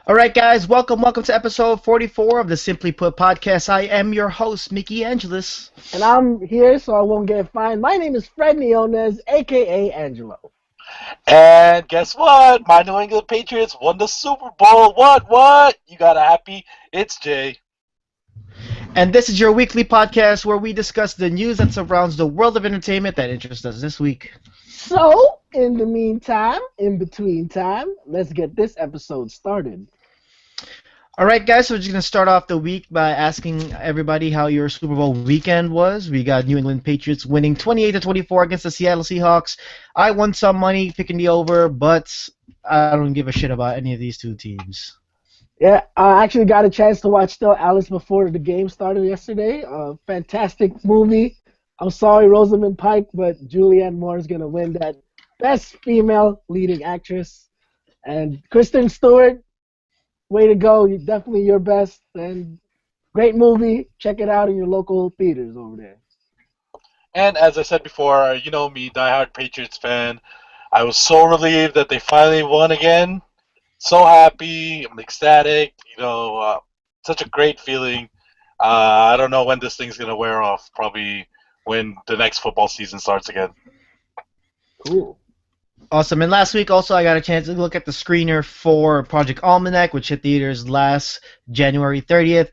All right, guys, welcome to episode 44 of the Simply Put podcast. I am your host, Micki Angeles. And I'm here so I won't get fined. My name is Fred Niones, aka Angelo. And guess what? My New England Patriots won the Super Bowl. What? You got a happy? It's Jay. And this is your weekly podcast where we discuss the news that surrounds the world of entertainment that interests us this week. So, in the meantime, in between time, let's get this episode started. All right, guys, so we're just going to start off the week by asking everybody how your Super Bowl weekend was. We got New England Patriots winning 28-24 against the Seattle Seahawks. I won some money picking the over, but I don't give a shit about any of these two teams. Yeah, I actually got a chance to watch Still Alice before the game started yesterday. Fantastic movie. I'm sorry, Rosamund Pike, but Julianne Moore is going to win that Best Female Leading Actress. And Kristen Stewart, way to go. You're definitely your best. And great movie. Check it out in your local theaters over there. And as I said before, you know me, diehard Patriots fan. I was so relieved that they finally won again. So happy. I'm ecstatic. Such a great feeling. I don't know when this thing's going to wear off. Probably when the next football season starts again. Cool. Awesome. And last week also I got a chance to look at the screener for Project Almanac, which hit theaters last January 30th.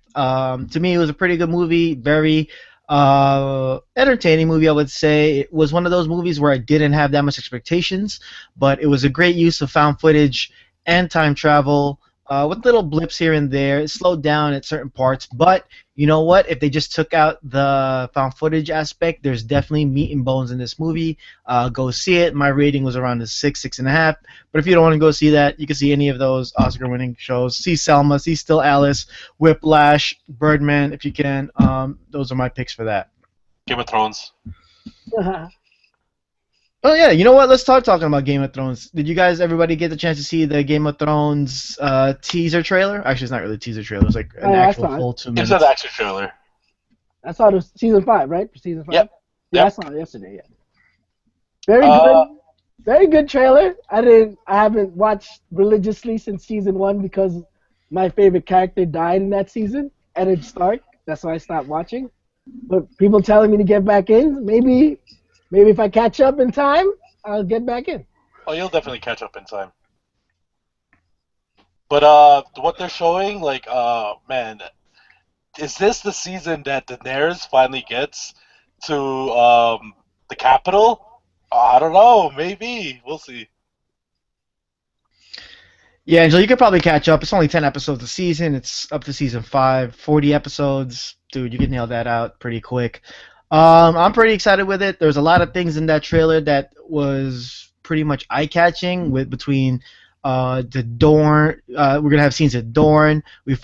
To me, it was a pretty good movie. Very entertaining movie, I would say. It was one of those movies where I didn't have that much expectations, but it was a great use of found footage and time travel with little blips here and there. It slowed down at certain parts, but you know what? If they just took out the found footage aspect, there's definitely meat and bones in this movie. Go see it. My rating was around a 6.5. But if you don't want to go see that, you can see any of those Oscar-winning shows. See Selma, see Still Alice, Whiplash, Birdman, if you can. Those are my picks for that. Game of Thrones. Oh yeah, you know what? Let's start talking about Game of Thrones. Did you guys, everybody, get the chance to see the Game of Thrones teaser trailer? Actually, it's not really a teaser trailer. It's like an actual full 2 minutes. It's an action trailer. I saw the season 5, right? Season 5. Yep. Yeah, I saw it yesterday. Yeah. Very good. Very good trailer. I haven't watched religiously since season 1 because my favorite character died in that season, Eddard Stark. That's why I stopped watching. But people telling me to get back in. Maybe if I catch up in time, I'll get back in. Oh, you'll definitely catch up in time. But what they're showing, man, is this the season that Daenerys finally gets to the capital? I don't know. Maybe. We'll see. Yeah, Angela, you could probably catch up. It's only 10 episodes a season. It's up to season 5, 40 episodes. Dude, you can nail that out pretty quick. I'm pretty excited with it. There's a lot of things in that trailer that was pretty much eye-catching between the Dorne. We're gonna have scenes at Dorne. We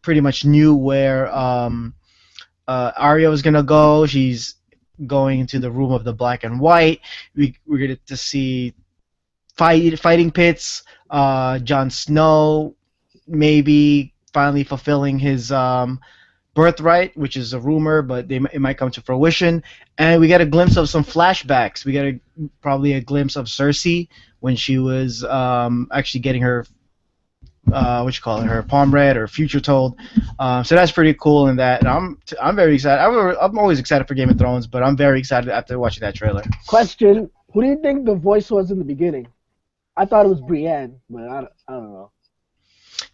pretty much knew where Arya was gonna go. She's going into the room of the black and white. We're gonna to see fighting pits. Jon Snow maybe finally fulfilling his birthright, which is a rumor, but it might come to fruition. And we get a glimpse of some flashbacks. We get probably a glimpse of Cersei when she was actually getting her her palm read or future told. So that's pretty cool in that. And I'm very excited. I'm always excited for Game of Thrones, but I'm very excited after watching that trailer. Question: who do you think the voice was in the beginning? I thought it was Brienne, but I don't know.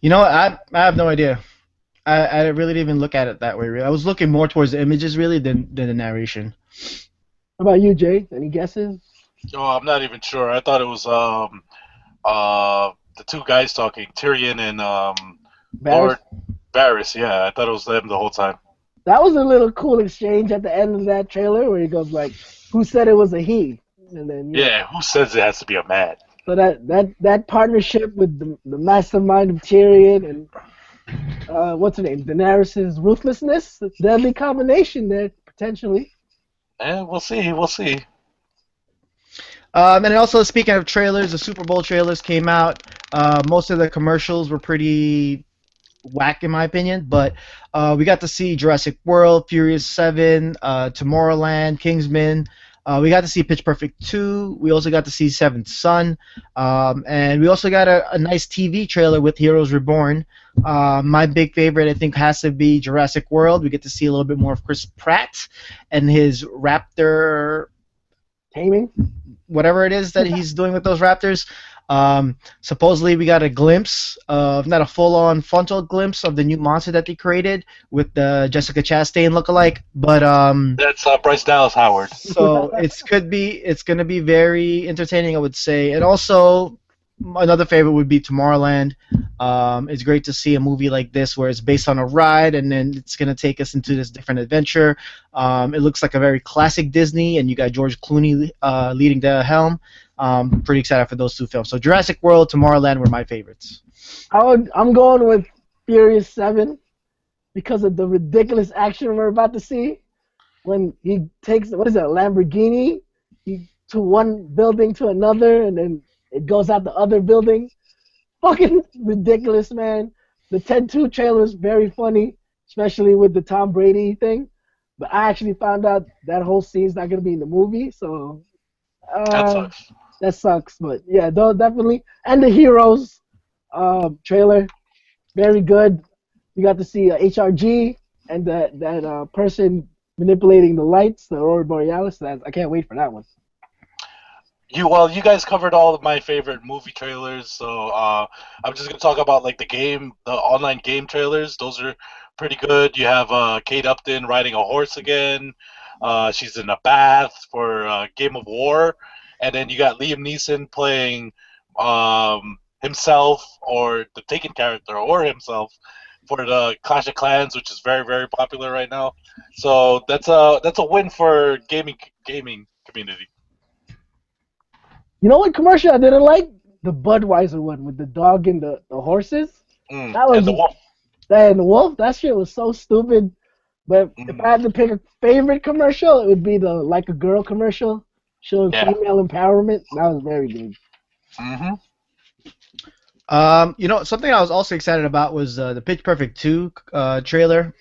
You know, I have no idea. I really didn't even look at it that way. Really. I was looking more towards the images really than the narration. How about you, Jay? Any guesses? Oh, I'm not even sure. I thought it was the two guys talking, Tyrion and Lord Varys. Yeah, I thought it was them the whole time. That was a little cool exchange at the end of that trailer where he goes like, "Who said it was a he?" And then who says it has to be a man? So that partnership with the mastermind of Tyrion and what's her name? Daenerys' ruthlessness. It's a deadly combination there, potentially. Yeah, we'll see. We'll see. And also, speaking of trailers, the Super Bowl trailers came out. Most of the commercials were pretty whack, in my opinion. But we got to see Jurassic World, Furious 7, Tomorrowland, Kingsman, We got to see Pitch Perfect 2. We also got to see Seventh Son. And we also got a nice TV trailer with Heroes Reborn. My big favorite, I think, has to be Jurassic World. We get to see a little bit more of Chris Pratt and his raptor, Taming. whatever it is that he's doing with those raptors. Supposedly, we got a glimpse of, not a full-on frontal glimpse of the new monster that they created with the Jessica Chastain lookalike, but That's Bryce Dallas Howard. so it's gonna be very entertaining, I would say, and also another favorite would be Tomorrowland. It's great to see a movie like this where it's based on a ride and then it's gonna take us into this different adventure. It looks like a very classic Disney, and you got George Clooney leading the helm. Pretty excited for those two films. So Jurassic World, Tomorrowland were my favorites. I'm going with Furious 7 because of the ridiculous action we're about to see. When he takes, what is that, a Lamborghini, to one building to another, and then it goes out the other building. Fucking ridiculous, man. The Ted 2 trailer is very funny, especially with the Tom Brady thing. But I actually found out that whole scene's not going to be in the movie, so That sucks. that sucks. But yeah, though, definitely. And the Heroes trailer, very good. You got to see HRG and that person manipulating the lights, the Aurora Borealis. I can't wait for that one. You guys covered all of my favorite movie trailers, so I'm just gonna talk about like the online game trailers. Those are pretty good. You have Kate Upton riding a horse again. She's in a bath for Game of War, and then you got Liam Neeson playing himself or the Taken character or himself for the Clash of Clans, which is very very popular right now. So that's a win for gaming community. You know what commercial I didn't like? The Budweiser one with the dog and the horses. That was And the wolf. and the wolf. That shit was so stupid. But if I had to pick a favorite commercial, it would be the Like a Girl commercial showing female empowerment. That was very good. Mm-hmm. Something I was also excited about was the Pitch Perfect 2 trailer.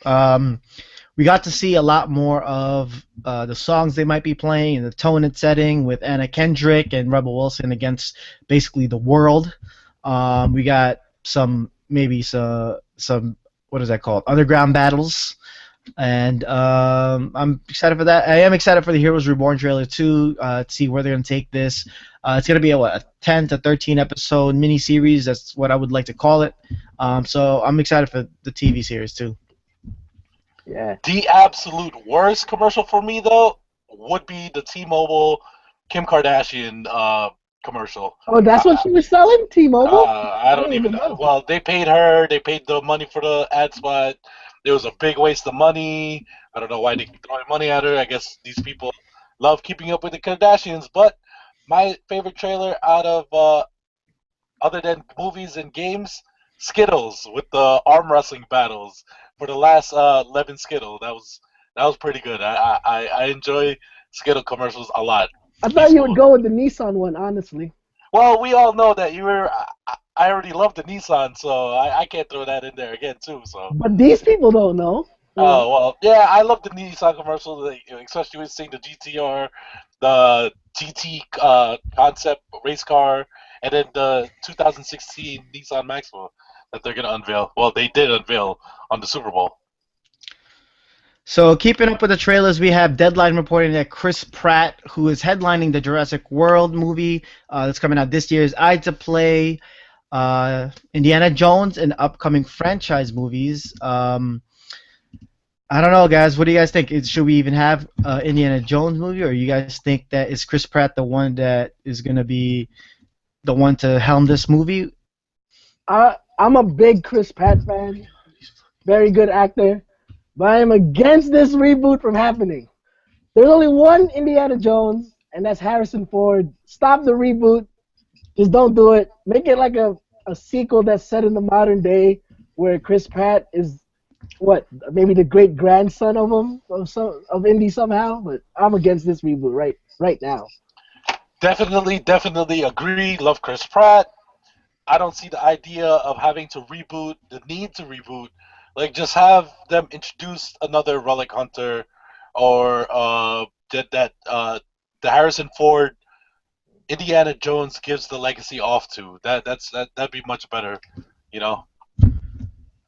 We got to see a lot more of the songs they might be playing and the tone and setting with Anna Kendrick and Rebel Wilson against basically the world. We got some what is that called? Underground battles. And I'm excited for that. I am excited for the Heroes Reborn trailer too, to see where they're going to take this. It's going to be a 10 to 13 episode miniseries. That's what I would like to call it. So I'm excited for the TV series too. Yeah. The absolute worst commercial for me, though, would be the T-Mobile Kim Kardashian commercial. Oh, that's what she was selling? T-Mobile? I don't even know. Well, they paid her. They paid the money for the ad spot. It was a big waste of money. I don't know why they keep throwing money at her. I guess these people love keeping up with the Kardashians. But my favorite trailer out of other than movies and games, Skittles with the arm wrestling battles for the last Lemon Skittle. That was pretty good. I enjoy Skittle commercials a lot. I thought you would go with the Nissan one, honestly. Well, we all know that you were. I already love the Nissan, so I can't throw that in there again too. So. But these people don't know. Oh well, yeah, I love the Nissan commercials, especially with seeing the GTR, the GT concept race car, and then the 2016 Nissan Maxima that they're gonna unveil. Well, they did unveil on the Super Bowl. So keeping up with the trailers, we have Deadline reporting that Chris Pratt, who is headlining the Jurassic World movie that's coming out this year, is eyed to play Indiana Jones in upcoming franchise movies. I don't know, guys. What do you guys think? Should we even have Indiana Jones movie, or you guys think that is Chris Pratt the one that is going to be the one to helm this movie? I'm a big Chris Pratt fan. Very good actor. But I am against this reboot from happening. There's only one Indiana Jones, and that's Harrison Ford. Stop the reboot. Just don't do it. Make it like a sequel that's set in the modern day where Chris Pratt is, maybe the great-grandson of him, of Indy somehow. But I'm against this reboot right now. Definitely agree. Love Chris Pratt. I don't see the idea of having to reboot, the need to reboot. Like, just have them introduce another Relic Hunter or that the Harrison Ford Indiana Jones gives the legacy off to. That'd be much better, you know.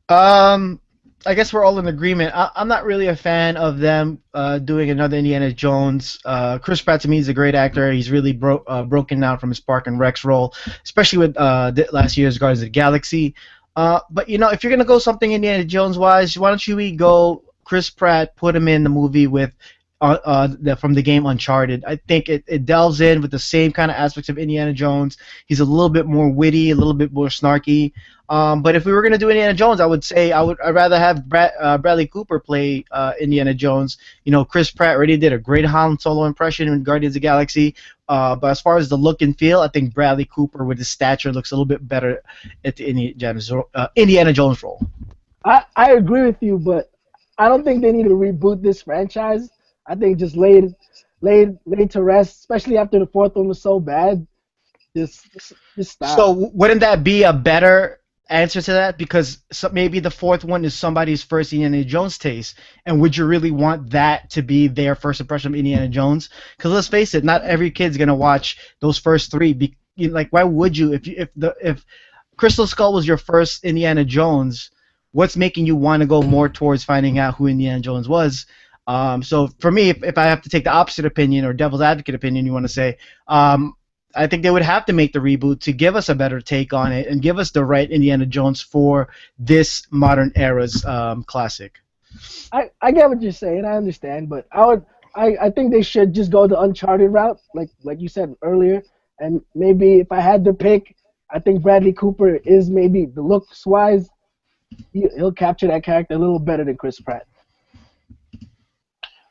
Um, I guess we're all in agreement. I'm not really a fan of them doing another Indiana Jones. Chris Pratt to me is a great actor. He's really broken down from his Park and Rex role, especially with last year's Guardians of the Galaxy. But if you're gonna go something Indiana Jones wise, why don't we go Chris Pratt, put him in the movie with from the game Uncharted. I think it delves in with the same kind of aspects of Indiana Jones. He's a little bit more witty, a little bit more snarky. But if we were gonna do Indiana Jones, I would say I'd rather have Bradley Cooper play Indiana Jones. Chris Pratt already did a great Han Solo impression in Guardians of the Galaxy. But as far as the look and feel, I think Bradley Cooper with his stature looks a little bit better at the Indiana Jones role. I agree with you, but I don't think they need to reboot this franchise. I think just laid to rest, especially after the fourth one was so bad. Just stop. So wouldn't that be a better answer to that? Because maybe the fourth one is somebody's first Indiana Jones taste, and would you really want that to be their first impression of Indiana Jones? Because let's face it, not every kid's gonna watch those first three. Why would you? If Crystal Skull was your first Indiana Jones, what's making you want to go more towards finding out who Indiana Jones was? So for me, if I have to take the opposite opinion or devil's advocate opinion, you want to say, I think they would have to make the reboot to give us a better take on it and give us the right Indiana Jones for this modern era's classic. I get what you're saying. I understand, but I think they should just go the Uncharted route, like you said earlier. And maybe if I had to pick, I think Bradley Cooper is maybe the looks wise, he'll capture that character a little better than Chris Pratt.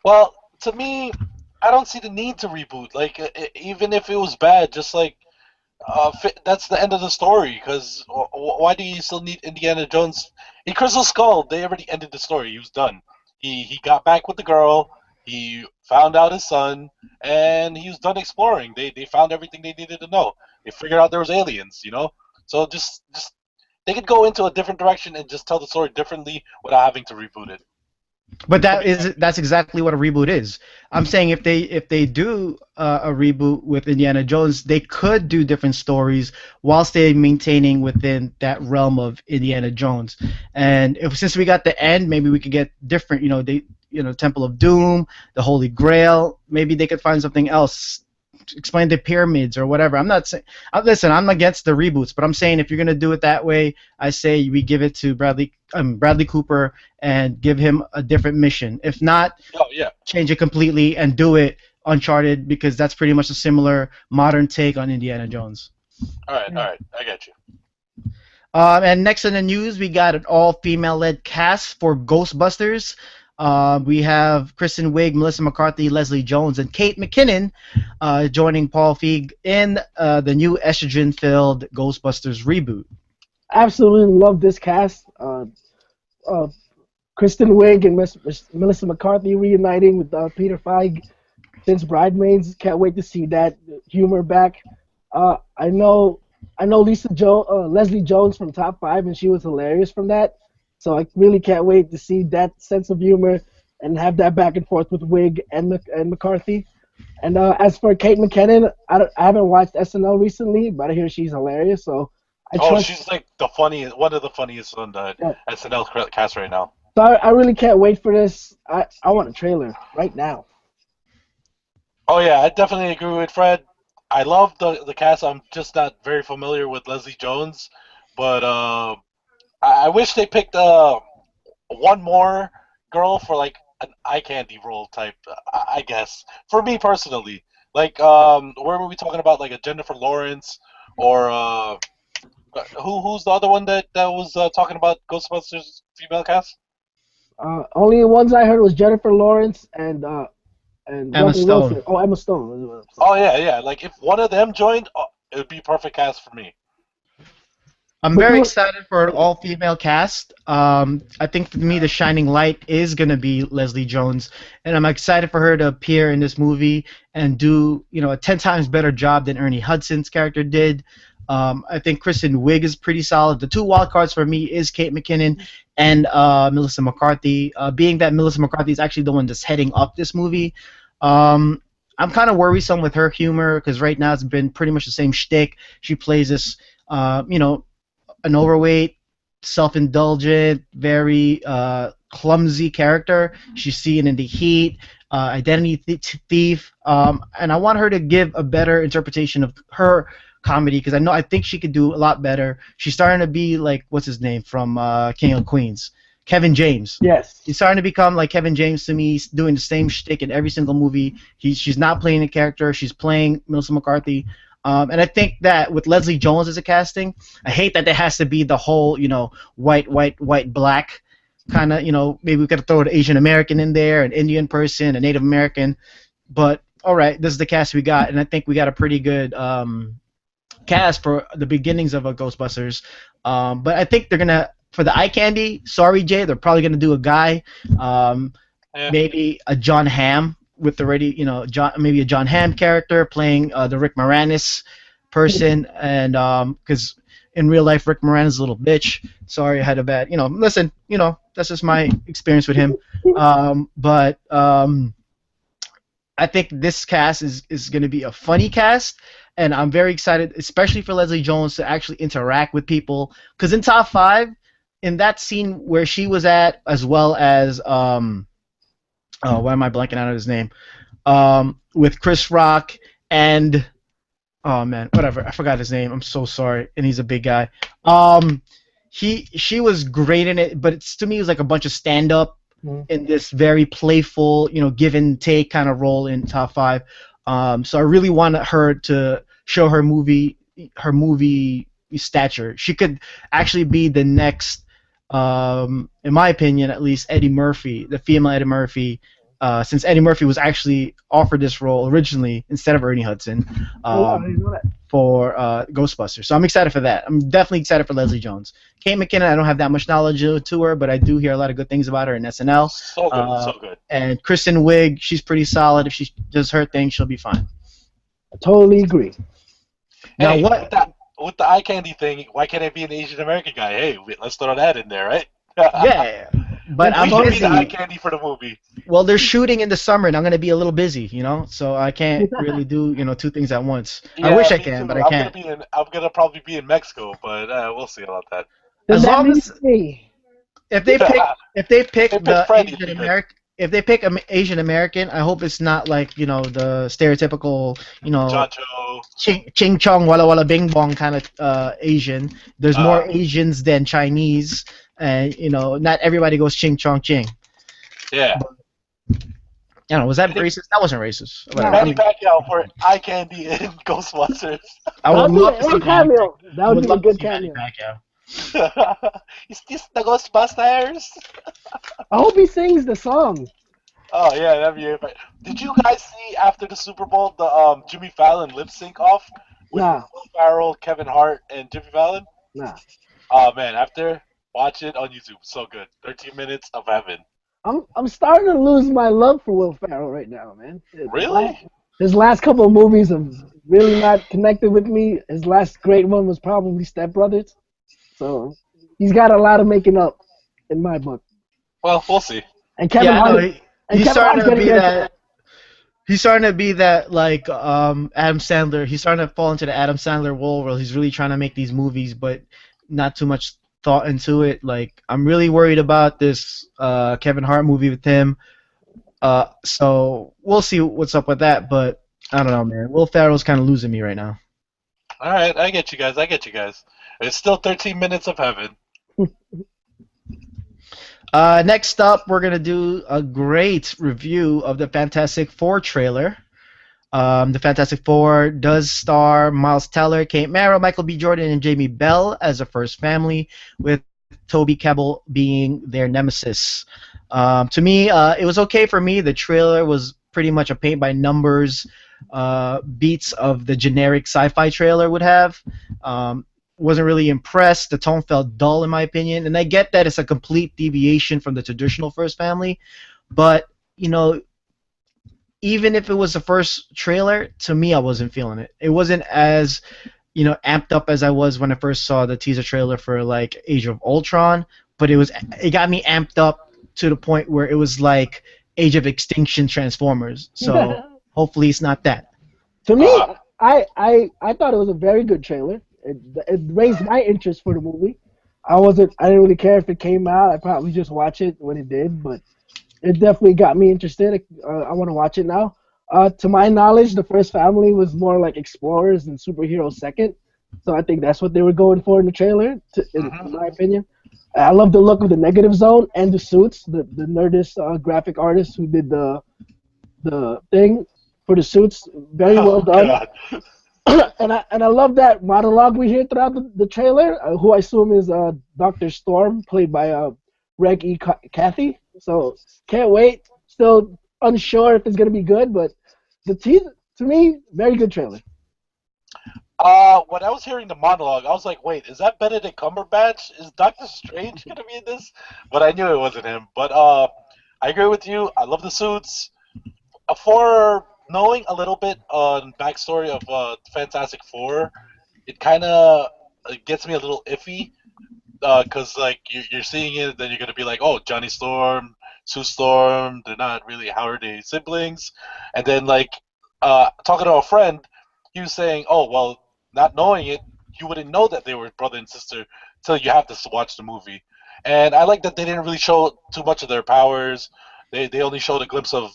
Well, to me, I don't see the need to reboot. Like, even if it was bad, just like that's the end of the story. Because why do you still need Indiana Jones? In Crystal Skull, they already ended the story. He was done. He got back with the girl. He found out his son, and he was done exploring. They found everything they needed to know. They figured out there was aliens. So just they could go into a different direction and just tell the story differently without having to reboot it. But that's exactly what a reboot is. I'm saying if they do a reboot with Indiana Jones, they could do different stories while staying maintaining within that realm of Indiana Jones. And since we got the end, maybe we could get different. Temple of Doom, the Holy Grail. Maybe they could find something else. Explain the pyramids or whatever. I'm not saying. Listen, I'm against the reboots, but I'm saying if you're gonna do it that way, I say we give it to Bradley Cooper and give him a different mission. If not, change it completely and do it Uncharted, because that's pretty much a similar modern take on Indiana Jones. All right, I got you. And next in the news, we got an all-female-led cast for Ghostbusters. We have Kristen Wiig, Melissa McCarthy, Leslie Jones, and Kate McKinnon joining Paul Feig in the new estrogen-filled Ghostbusters reboot. Absolutely love this cast. Kristen Wiig and Melissa McCarthy reuniting with Peter Feig since Bridesmaids. Can't wait to see that humor back. I know Leslie Jones from Top 5, and she was hilarious from that. So I really can't wait to see that sense of humor and have that back and forth with Wiig and McCarthy. And as for Kate McKinnon, I haven't watched SNL recently, but I hear she's hilarious. So she's like one of the funniest on the SNL cast right now. So I really can't wait for this. I want a trailer right now. Oh yeah, I definitely agree with Fred. I love the cast. I'm just not very familiar with Leslie Jones, but I wish they picked one more girl for like an eye candy role type. I guess for me personally, like where were we talking about, like a Jennifer Lawrence or who's the other one that was talking about Ghostbusters female cast? Only the ones I heard was Jennifer Lawrence and Emma Stone. Wilson. Oh, Emma Stone. Oh yeah. Like if one of them joined, it would be perfect cast for me. I'm very excited for an all-female cast. I think for me the shining light is going to be Leslie Jones, and I'm excited for her to appear in this movie and do a 10 times better job than Ernie Hudson's character did. I think Kristen Wiig is pretty solid. The two wild cards for me is Kate McKinnon and Melissa McCarthy. Being that Melissa McCarthy is actually the one that's heading up this movie, I'm kind of worrisome with her humor because right now it's been pretty much the same shtick. She plays this, you know, an overweight, self-indulgent, very clumsy character. She's seen in The Heat, Identity Thief, and I want her to give a better interpretation of her comedy because I think she could do a lot better. She's starting to be like what's his name from King of Queens, Kevin James. Yes. He's starting to become like Kevin James to me, doing the same shtick in every single movie. She's not playing a character. She's playing Melissa McCarthy. And I think that with Leslie Jones as a casting, I hate that there has to be the whole, white, black kind of, maybe we could throw an Asian American in there, an Indian person, a Native American. But, all right, this is the cast we got. And I think we got a pretty good cast for the beginnings of a Ghostbusters. But I think they're going to, for the eye candy, sorry, Jay, they're probably going to do a guy, maybe a John Hamm. With already, maybe a John Hamm character playing the Rick Moranis person, and because in real life Rick Moranis is a little bitch. Sorry, I had a bad, listen, that's just my experience with him. But I think this cast is going to be a funny cast, and I'm very excited, especially for Leslie Jones to actually interact with people. Because in Top 5, in that scene where she was at, as well as why am I blanking out of his name? With Chris Rock and whatever, I forgot his name. I'm so sorry, and he's a big guy. She was great in it, but to me it was like a bunch of stand up in this very playful, give and take kind of role in Top 5. So I really wanted her to show her movie stature. She could actually be the next. In my opinion, at least, Eddie Murphy, the female Eddie Murphy, since Eddie Murphy was actually offered this role originally instead of Ernie Hudson for Ghostbusters. So I'm excited for that. I'm definitely excited for Leslie Jones. Kate McKinnon, I don't have that much knowledge to her, but I do hear a lot of good things about her in SNL. So good, so good. And Kristen Wiig, she's pretty solid. If she does her thing, she'll be fine. I totally agree. Now, hey, what? With the eye candy thing, why can't it be an Asian American guy? Hey, let's throw that in there, right? Yeah, but I'm busy. busy. The eye candy for the movie. Well, they're shooting in the summer, and I'm gonna be a little busy, so I can't really do, two things at once. Yeah, I wish I can, but I can't. I'm gonna probably be in Mexico, but we'll see about that. As long as if they pick the Freddie, Asian American. If they pick an Asian American, I hope it's not like, the stereotypical, ching chong walla walla bing bong kind of Asian. There's more Asians than Chinese, and not everybody goes ching chong ching. Yeah. But, I don't know, was that racist? That wasn't racist. Manny Pacquiao for eye candy in Ghostbusters. I would love to see a cameo. That would be a good cameo. Is this the Ghostbusters? I hope he sings the song. Oh yeah, that'd be it. Did you guys see after the Super Bowl the Jimmy Fallon lip sync off with Will Ferrell, Kevin Hart, and Jimmy Fallon? Nah. Oh man, watch it on YouTube. So good. 13 minutes of heaven. I'm starting to lose my love for Will Ferrell right now, man. Really? His last couple of movies have really not connected with me. His last great one was probably Step Brothers. So he's got a lot of making up in my book. Well, we'll see. And Kevin Hart, he's starting to be that. He's starting to be that like Adam Sandler. He's starting to fall into the Adam Sandler role where he's really trying to make these movies, but not too much thought into it. Like I'm really worried about this Kevin Hart movie with him. So we'll see what's up with that. But I don't know, man. Will Ferrell's kind of losing me right now. All right, I get you guys. It's still 13 minutes of heaven. Next up, we're going to do a great review of the Fantastic Four trailer. The Fantastic Four does star Miles Teller, Kate Mara, Michael B. Jordan, and Jamie Bell as a first family, with Toby Kebbell being their nemesis. To me, it was okay for me. The trailer was pretty much a paint-by-numbers beats of the generic sci-fi trailer would have. Wasn't really impressed. The tone felt dull, in my opinion. And I get that it's a complete deviation from the traditional first family. But, even if it was the first trailer, to me, I wasn't feeling it. It wasn't as, amped up as I was when I first saw the teaser trailer for, like, Age of Ultron. But it got me amped up to the point where it was like Age of Extinction Transformers. So Hopefully, it's not that. To me, Uh, I thought it was a very good trailer. It raised my interest for the movie. I didn't really care if it came out. I probably just watch it when it did, but it definitely got me interested. I want to watch it now. To my knowledge, the first family was more like explorers and superheroes second. So I think that's what they were going for in the trailer, in my opinion. I love the look of the Negative Zone and the suits. The Nerdist graphic artist who did the thing for the suits, very well oh done. God. And I love that monologue we hear throughout the trailer, who I assume is Dr. Storm, played by Reg E. Cathy. So can't wait. Still unsure if it's gonna be good, but the teaser, to me, very good trailer. When I was hearing the monologue, I was like, wait, is that Benedict Cumberbatch? Is Doctor Strange gonna be in this? But I knew it wasn't him. But I agree with you. I love the suits. For knowing a little bit on backstory of Fantastic Four, it kind of gets me a little iffy. Because like you're seeing it, then you're gonna be like, oh, Johnny Storm, Sue Storm, they're not really how are they siblings? And then like talking to a friend, he was saying, oh well, not knowing it, you wouldn't know that they were brother and sister till you have to watch the movie. And I like that they didn't really show too much of their powers. They only showed a glimpse of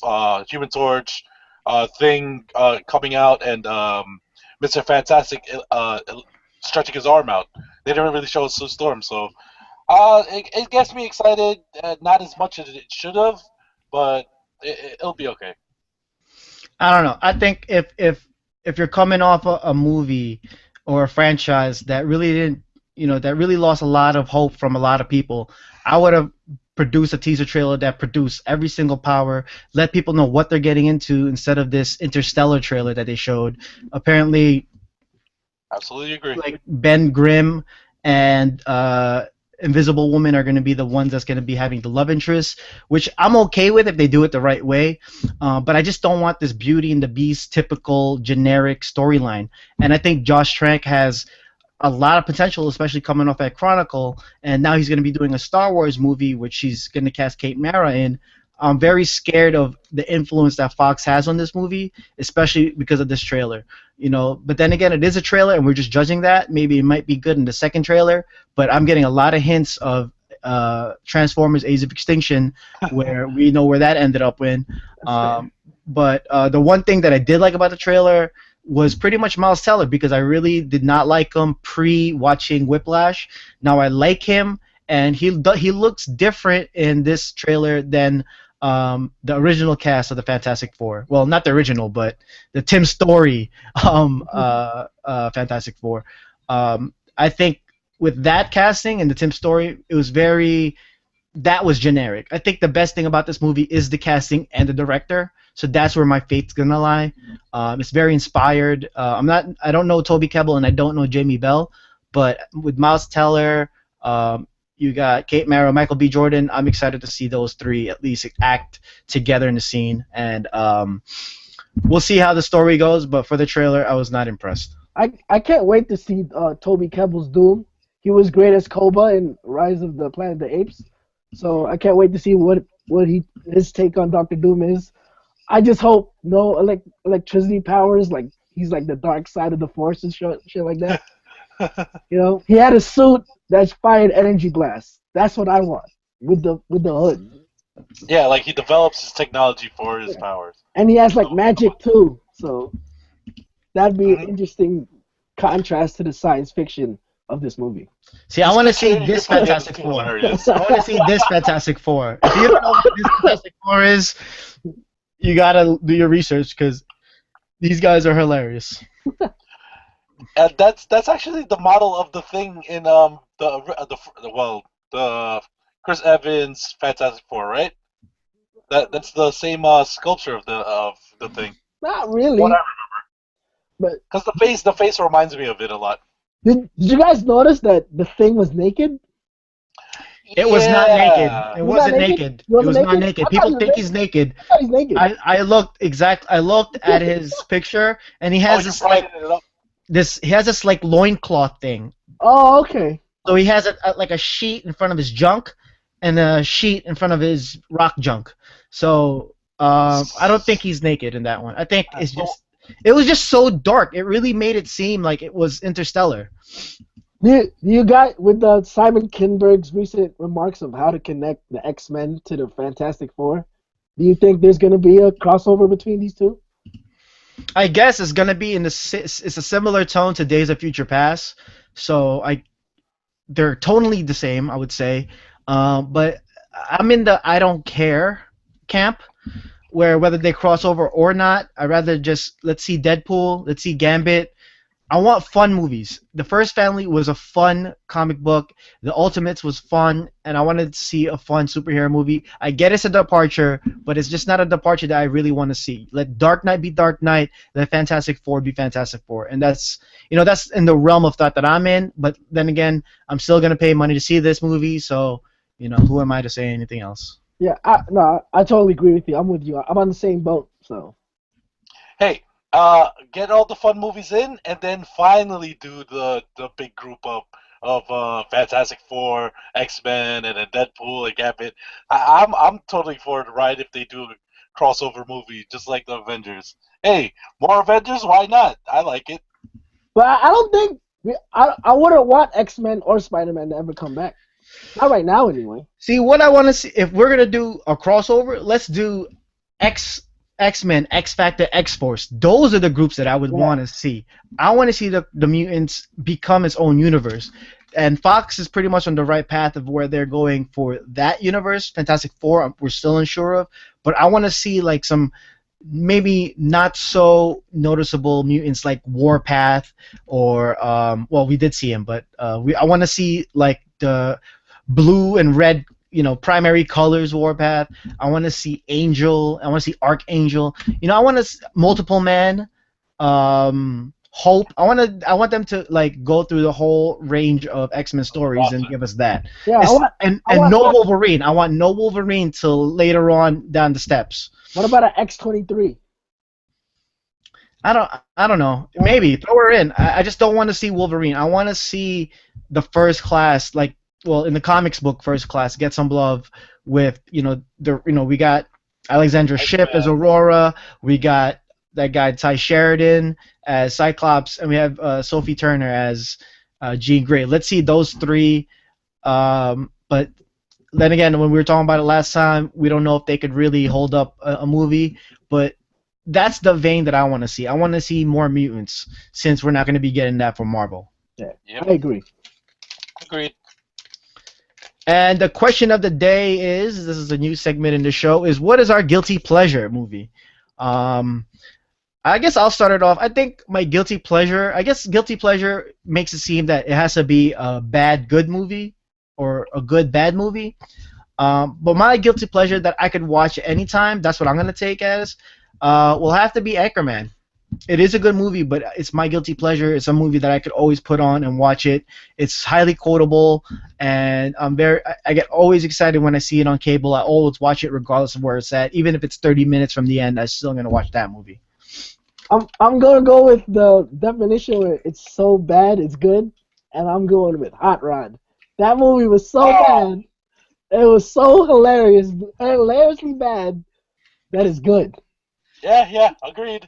Human Torch, Thing coming out, and Mr. Fantastic stretching his arm out. They didn't really show Sue Storm, so it gets me excited. Not as much as it should have, but it'll be okay. I don't know. I think if you're coming off a movie or a franchise that really didn't, that really lost a lot of hope from a lot of people, I would have produced a teaser trailer that produced every single power, let people know what they're getting into instead of this Interstellar trailer that they showed. Apparently, Absolutely agree. like Ben Grimm and Invisible Woman are going to be the ones that's going to be having the love interest, which I'm okay with if they do it the right way. But I just don't want this Beauty and the Beast typical generic storyline. And I think Josh Trank has a lot of potential, especially coming off at Chronicle, and now he's going to be doing a Star Wars movie, which he's going to cast Kate Mara in. I'm very scared of the influence that Fox has on this movie, especially because of this trailer. But then again, it is a trailer, and we're just judging that. Maybe it might be good in the second trailer, but I'm getting a lot of hints of Transformers: Age of Extinction, where we know where that ended up in. But the one thing that I did like about the trailer was pretty much Miles Teller, because I really did not like him pre-watching Whiplash. Now I like him, and he looks different in this trailer than the original cast of the Fantastic Four. Well, not the original, but the Tim Story Fantastic Four. I think with that casting and the Tim Story, that was generic. I think the best thing about this movie is the casting and the director. So that's where my fate's gonna lie. It's very inspired. I don't know Toby Kebbell and I don't know Jamie Bell, but with Miles Teller, you got Kate Mara, Michael B. Jordan. I'm excited to see those three at least act together in the scene, and we'll see how the story goes. But for the trailer, I was not impressed. I can't wait to see Toby Kebbell's Doom. He was great as Koba in Rise of the Planet of the Apes, so I can't wait to see what his take on Doctor Doom is. I just hope no electricity powers, like he's like the dark side of the Force and shit like that. He had a suit that's fired energy blasts. That's what I want with the hood. Yeah, like he develops his technology for his powers. And he has like magic too, so that'd be an interesting contrast to the science fiction of this movie. See, I want to see this Fantastic Four. I want to see this Fantastic Four. If you don't know what this Fantastic Four is, you gotta do your research because these guys are hilarious. And that's actually the model of the Thing in the Chris Evans Fantastic Four, right? That's the same sculpture of the Thing. Not really. What I remember. But because the face reminds me of it a lot. Did you guys notice that the Thing was naked? It was not naked. It wasn't naked. It was not naked. People think he's naked. I thought he's naked. I looked at his picture, and he has he has this like loincloth thing. Oh, okay. So he has like a sheet in front of his junk, and a sheet in front of his rock junk. So I don't think he's naked in that one. I think it's So just it was just so dark. It really made it seem like it was Interstellar. You got with Simon Kinberg's recent remarks of how to connect the X-Men to the Fantastic Four. Do you think there's going to be a crossover between these two? I guess it's gonna be in it's a similar tone to Days of Future Past. So they're totally the same, I would say. But I'm in the I don't care camp, where whether they cross over or not, I'd rather just let's see Deadpool, let's see Gambit. I want fun movies. The First Family was a fun comic book. The Ultimates was fun, and I wanted to see a fun superhero movie. I get it's a departure, but it's just not a departure that I really want to see. Let Dark Knight be Dark Knight. Let Fantastic Four be Fantastic Four, and that's in the realm of thought that I'm in. But then again, I'm still gonna pay money to see this movie, so who am I to say anything else? Yeah, I totally agree with you. I'm with you. I'm on the same boat. So hey, get all the fun movies in, and then finally do the big group of Fantastic Four, X-Men, and then Deadpool and Gambit. I'm totally for the ride if they do a crossover movie just like the Avengers. Hey, more Avengers? Why not? I like it. but I don't think I wouldn't want X-Men or Spider-Man to ever come back. Not right now, anyway. See, what I want to see, if we're gonna do a crossover, let's do X-Men, X Factor, X Force. Those are the groups that I would want to see. I want to see the mutants become its own universe, and Fox is pretty much on the right path of where they're going for that universe. Fantastic Four, we're still unsure of, but I want to see like some maybe not so noticeable mutants like Warpath or well, we did see him, but I want to see like the blue and red, primary colors Warpath. I want to see Angel. I want to see Archangel. I want to Multiple Man, Hope. I want them to like go through the whole range of X-Men stories and give us that. Yeah, and no Wolverine. I want no Wolverine till later on down the steps. What about an X-23? I don't know. Maybe throw her in. I just don't want to see Wolverine. I want to see the First Class, like, well, in the comics book, First Class, get some love with we got Alexandra Shipp as Aurora. We got that guy Ty Sheridan as Cyclops, and we have Sophie Turner as Jean Grey. Let's see those three. But then again, when we were talking about it last time, we don't know if they could really hold up a movie. But that's the vein that I want to see. I want to see more mutants, since we're not going to be getting that from Marvel. Yeah, yep. I agree. Agreed. And the question of the day is, this is a new segment in the show, is what is our guilty pleasure movie? I guess I'll start it off. I think my guilty pleasure makes it seem that it has to be a bad good movie or a good bad movie. But my guilty pleasure that I could watch at any time, that's what I'm going to take as, will have to be Anchorman. It is a good movie, but it's my guilty pleasure. It's a movie that I could always put on and watch it. It's highly quotable, and I get always excited when I see it on cable. I always watch it regardless of where it's at. Even if it's 30 minutes from the end, I'm still going to watch that movie. I'm going to go with the definition where it's so bad it's good, and I'm going with Hot Rod. That movie was so bad. It was so hilariously bad that it's good. Yeah, agreed.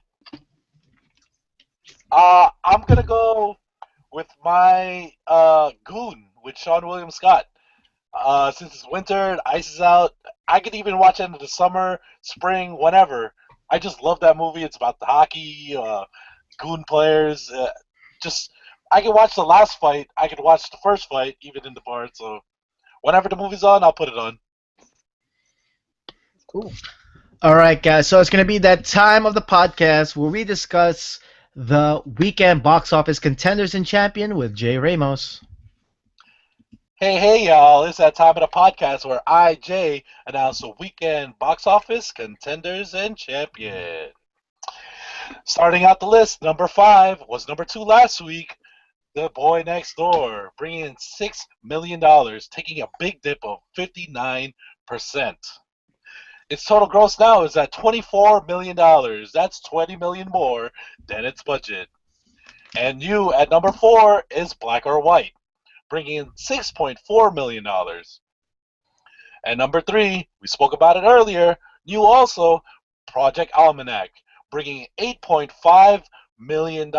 I'm gonna go with my Goon with Sean William Scott. Since it's winter and ice is out, I could even watch it in the summer, spring, whenever. I just love that movie. It's about the hockey, Goon players. I could watch the last fight. I could watch the first fight, even in the bar. So whenever the movie's on, I'll put it on. Cool. All right, guys. So it's going to be that time of the podcast where we discuss the weekend box office contenders and champion with Jay Ramos. Hey, y'all. It's that time of the podcast where I, Jay, announce the weekend box office contenders and champion. Starting out the list, number 5 was number 2 last week, The Boy Next Door, bringing in $6 million, taking a big dip of 59%. Its total gross now is at $24 million. That's $20 million more than its budget. And new at number 4 is Black or White, bringing in $6.4 million. And number 3, we spoke about it earlier, new also, Project Almanac, bringing $8.5 million.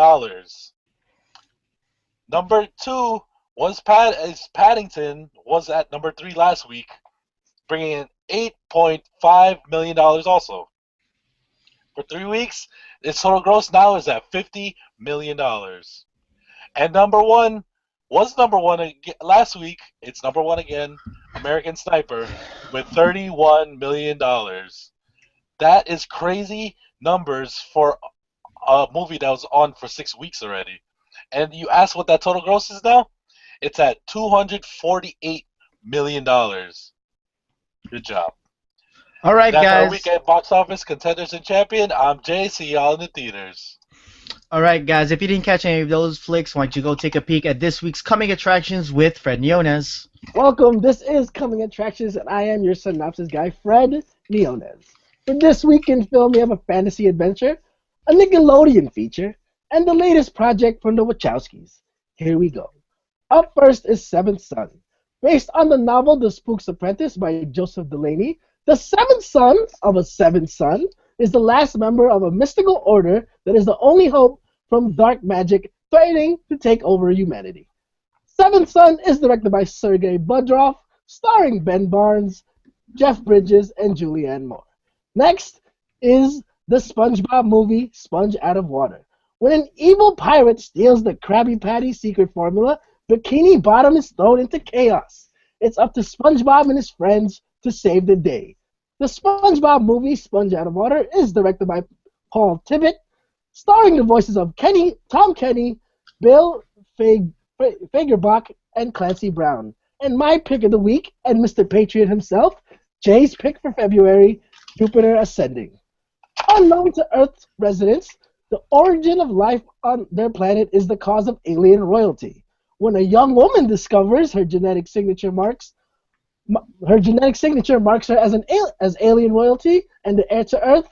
Number 2 was Paddington, was at number 3 last week, bringing in $8.5 million also. For 3 weeks, its total gross now is at $50 million. And number 1 was number 1 last week. It's number 1 again, American Sniper, with $31 million. That is crazy numbers for a movie that was on for 6 weeks already. And you ask what that total gross is now? It's at $248 million. Good job. All right, That's guys. our weekend box office contenders and champion. I'm Jay. See y'all in the theaters. All right, guys. If you didn't catch any of those flicks, why don't you go take a peek at this week's coming attractions with Fred Niones. Welcome. This is Coming Attractions, and I am your synopsis guy, Fred Niones. For this week in film, we have a fantasy adventure, a Nickelodeon feature, and the latest project from the Wachowskis. Here we go. Up first is Seventh Son. Based on the novel The Spook's Apprentice by Joseph Delaney, the seventh son of a seventh son is the last member of a mystical order that is the only hope from dark magic threatening to take over humanity. Seventh Son is directed by Sergei Budrov, starring Ben Barnes, Jeff Bridges, and Julianne Moore. Next is the SpongeBob movie, Sponge Out of Water. When an evil pirate steals the Krabby Patty secret formula, Bikini Bottom is thrown into chaos. It's up to SpongeBob and his friends to save the day. The SpongeBob movie, Sponge Out of Water, is directed by Paul Tibbitt, starring the voices of Tom Kenny, Bill Fagerbach, and Clancy Brown. And my pick of the week, and Mr. Patriot himself, Jay's pick for February, Jupiter Ascending. Unknown to Earth's residents, the origin of life on their planet is the cause of alien royalty. When a young woman discovers her genetic signature marks her as alien royalty and the heir to Earth,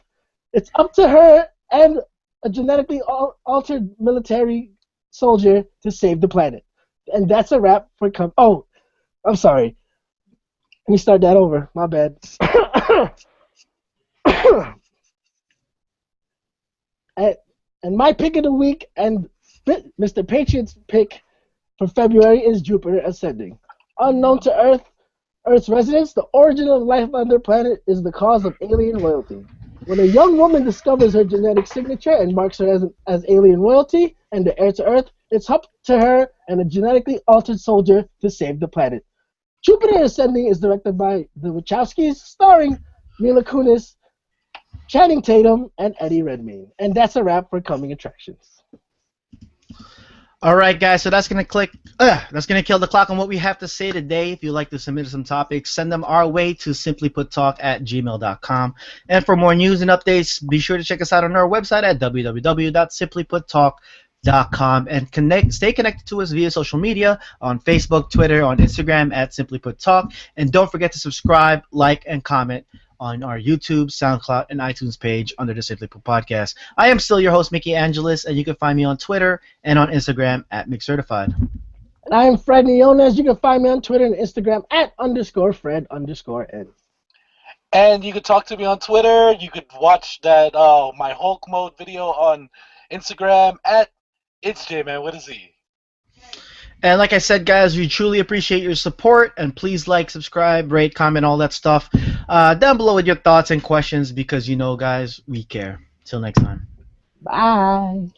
it's up to her and a genetically altered military soldier to save the planet. And that's a wrap for Oh, I'm sorry. Let me start that over. My bad. And my pick of the week and Mr. Patriot's pick for February is Jupiter Ascending. Unknown to Earth's residents, the origin of life on their planet is the cause of alien royalty. When a young woman discovers her genetic signature and marks her as alien royalty and the heir to Earth, it's up to her and a genetically altered soldier to save the planet. Jupiter Ascending is directed by the Wachowskis, starring Mila Kunis, Channing Tatum, and Eddie Redmayne. And that's a wrap for Coming Attractions. All right, guys. So that's gonna kill the clock on what we have to say today. If you'd like to submit some topics, send them our way to simplyputtalk@gmail.com. And for more news and updates, be sure to check us out on our website at www.simplyputtalk.com and stay connected to us via social media on Facebook, Twitter, on Instagram at simplyputtalk. And don't forget to subscribe, like, and comment on our YouTube, SoundCloud, and iTunes page under the Simply Put Podcast. I am still your host, Micki Angeles, and you can find me on Twitter and on Instagram at McCertified. And I am Fred Niones. You can find me on Twitter and Instagram at @_Fred_N. And you could talk to me on Twitter. You could watch that my Hulk mode video on Instagram at It's J-Man with a Z. And like I said, guys, we truly appreciate your support, and please like, subscribe, rate, comment, all that stuff down below with your thoughts and questions because, guys, we care. Till next time. Bye.